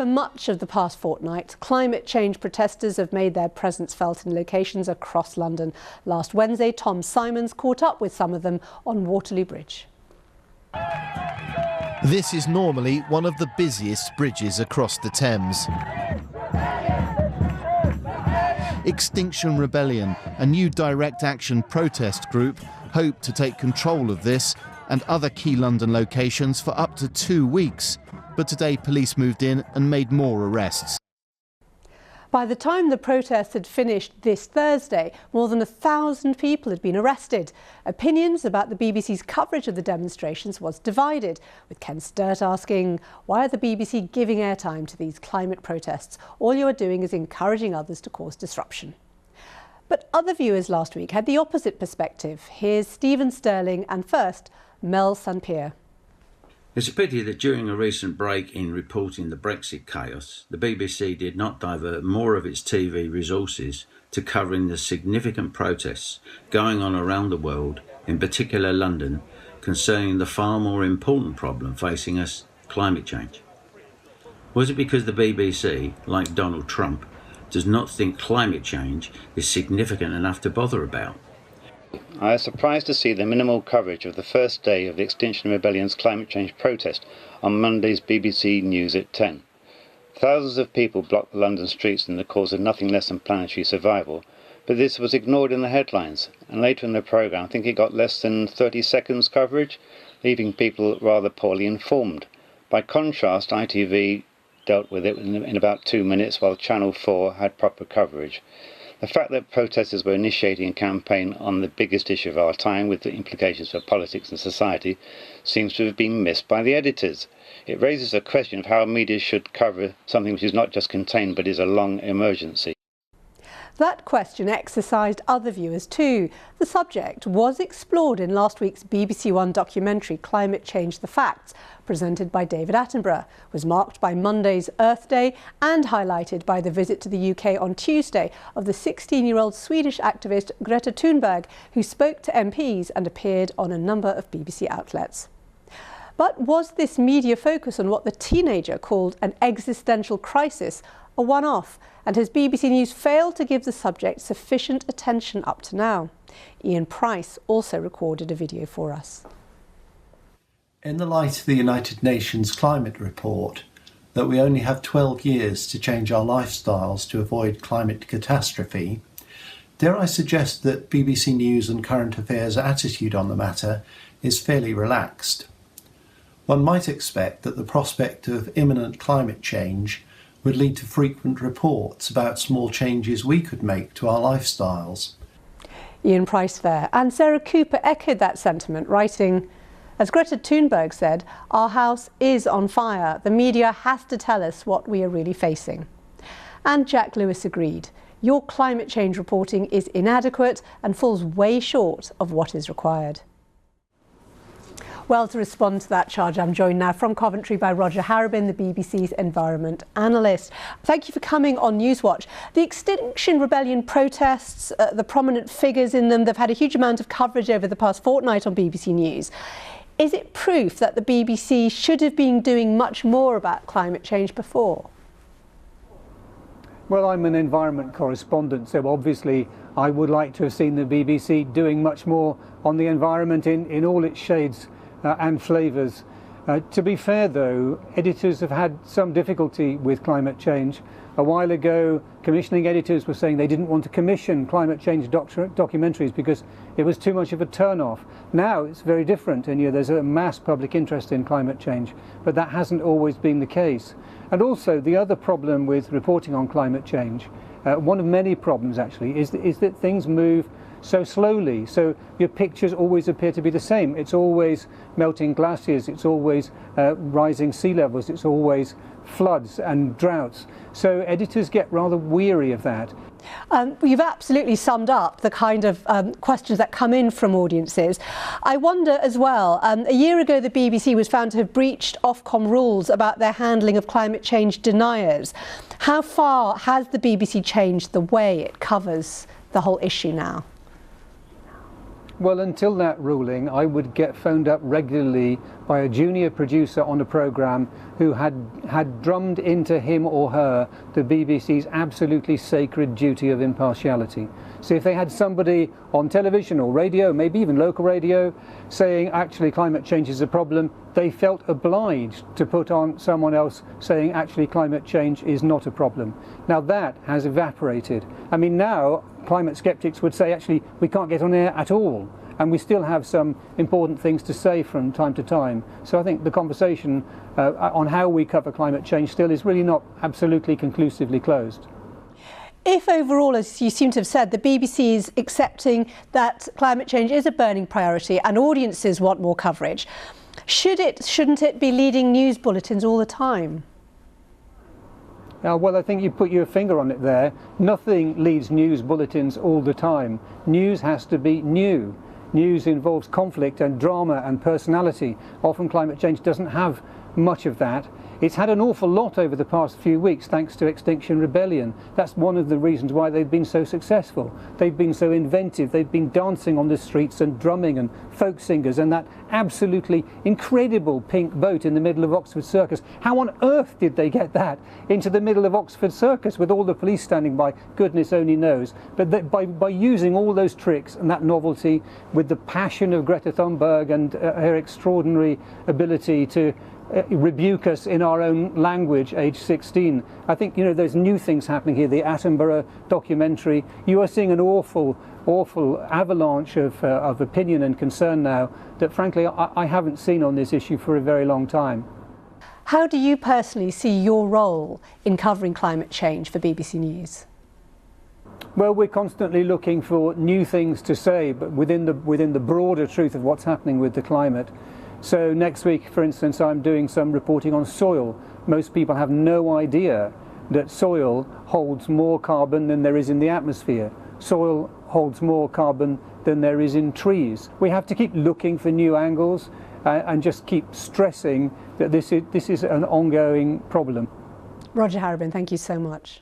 For much of the past fortnight, climate change protesters have made their presence felt in locations across London. Last Wednesday, Tom Simons caught up with some of them on Waterloo Bridge. This is normally one of the busiest bridges across the Thames. Extinction Rebellion, a new direct action protest group, hope to take control of this and other key London locations for up to 2 weeks. But today police moved in and made more arrests. By the time the protests had finished this Thursday, more than 1,000 people had been arrested. Opinions about the BBC's coverage of the demonstrations was divided, with Ken Sturt asking, why are the BBC giving airtime to these climate protests? All you are doing is encouraging others to cause disruption. But other viewers last week had the opposite perspective. Here's Stephen Sterling and first, Mel St-Pierre. It's a pity that during a recent break in reporting the Brexit chaos, the BBC did not divert more of its TV resources to covering the significant protests going on around the world, in particular London, concerning the far more important problem facing us, climate change. Was it because the BBC, like Donald Trump, does not think climate change is significant enough to bother about? I was surprised to see the minimal coverage of the first day of the Extinction Rebellion's climate change protest on Monday's BBC News at 10. Thousands of people blocked the London streets in the cause of nothing less than planetary survival, but this was ignored in the headlines, and later in the programme I think it got less than 30 seconds coverage, leaving people rather poorly informed. By contrast, ITV dealt with it in about 2 minutes, while Channel 4 had proper coverage. The fact that protesters were initiating a campaign on the biggest issue of our time, with the implications for politics and society, seems to have been missed by the editors. It raises a question of how media should cover something which is not just contained but is a long emergency. That question exercised other viewers too. The subject was explored in last week's BBC One documentary Climate Change: The Facts, presented by David Attenborough, was marked by Monday's Earth Day and highlighted by the visit to the UK on Tuesday of the 16-year-old Swedish activist Greta Thunberg, who spoke to MPs and appeared on a number of BBC outlets. But was this media focus on what the teenager called an existential crisis a one-off? And has BBC News failed to give the subject sufficient attention up to now? Ian Price also recorded a video for us. In the light of the United Nations climate report that we only have 12 years to change our lifestyles to avoid climate catastrophe, dare I suggest that BBC News and Current Affairs' attitude on the matter is fairly relaxed. One might expect that the prospect of imminent climate change would lead to frequent reports about small changes we could make to our lifestyles. Ian Price there. And Sarah Cooper echoed that sentiment, writing, as Greta Thunberg said, our house is on fire. The media has to tell us what we are really facing. And Jack Lewis agreed. Your climate change reporting is inadequate and falls way short of what is required. Well, to respond to that charge, I'm joined now from Coventry by Roger Harrobin, the BBC's environment analyst. Thank you for coming on Newswatch. The Extinction Rebellion protests, the prominent figures in them, they've had a huge amount of coverage over the past fortnight on BBC News. Is it proof that the BBC should have been doing much more about climate change before? Well, I'm an environment correspondent, so obviously I would like to have seen the BBC doing much more on the environment in all its shades and flavours. To be fair though, editors have had some difficulty with climate change. A while ago, commissioning editors were saying they didn't want to commission climate change documentaries because it was too much of a turn-off. Now it's very different, and there's a mass public interest in climate change, but that hasn't always been the case. And also the other problem with reporting on climate change, one of many problems actually, is that things move so slowly, so your pictures always appear to be the same. It's always melting glaciers, it's always rising sea levels, it's always floods and droughts. So editors get rather weary of that. You've absolutely summed up the kind of questions that come in from audiences. I wonder as well, a year ago the BBC was found to have breached Ofcom rules about their handling of climate change deniers. How far has the BBC changed the way it covers the whole issue now? Well, until that ruling, I would get phoned up regularly by a junior producer on a programme who had drummed into him or her the BBC's absolutely sacred duty of impartiality. So if they had somebody on television or radio, maybe even local radio, saying actually climate change is a problem, they felt obliged to put on someone else saying actually climate change is not a problem. Now that has evaporated. I mean, now climate skeptics would say actually we can't get on air at all, and we still have some important things to say from time to time. So I think the conversation on how we cover climate change still is really not absolutely conclusively closed. If overall, as you seem to have said, the BBC is accepting that climate change is a burning priority and audiences want more coverage, shouldn't it be leading news bulletins all the time? Well, I think you put your finger on it there. Nothing leads news bulletins all the time. News has to be new. News involves conflict and drama and personality. Often climate change doesn't have much of that. It's had an awful lot over the past few weeks thanks to Extinction Rebellion. That's one of the reasons why they've been so successful. They've been so inventive. They've been dancing on the streets and drumming and folk singers and that absolutely incredible pink boat in the middle of Oxford Circus. How on earth did they get that into the middle of Oxford Circus with all the police standing by? Goodness only knows. But by using all those tricks and that novelty with the passion of Greta Thunberg and her extraordinary ability to rebuke us in our own language, age 16. I think, you know, there's new things happening here. The Attenborough documentary. You are seeing an awful avalanche of opinion and concern now that, frankly, I haven't seen on this issue for a very long time. How do you personally see your role in covering climate change for BBC News? Well, we're constantly looking for new things to say, but within the broader truth of what's happening with the climate. So next week, for instance, I'm doing some reporting on soil. Most people have no idea that soil holds more carbon than there is in the atmosphere. Soil holds more carbon than there is in trees. We have to keep looking for new angles and just keep stressing that this is an ongoing problem. Roger Harrabin, thank you so much.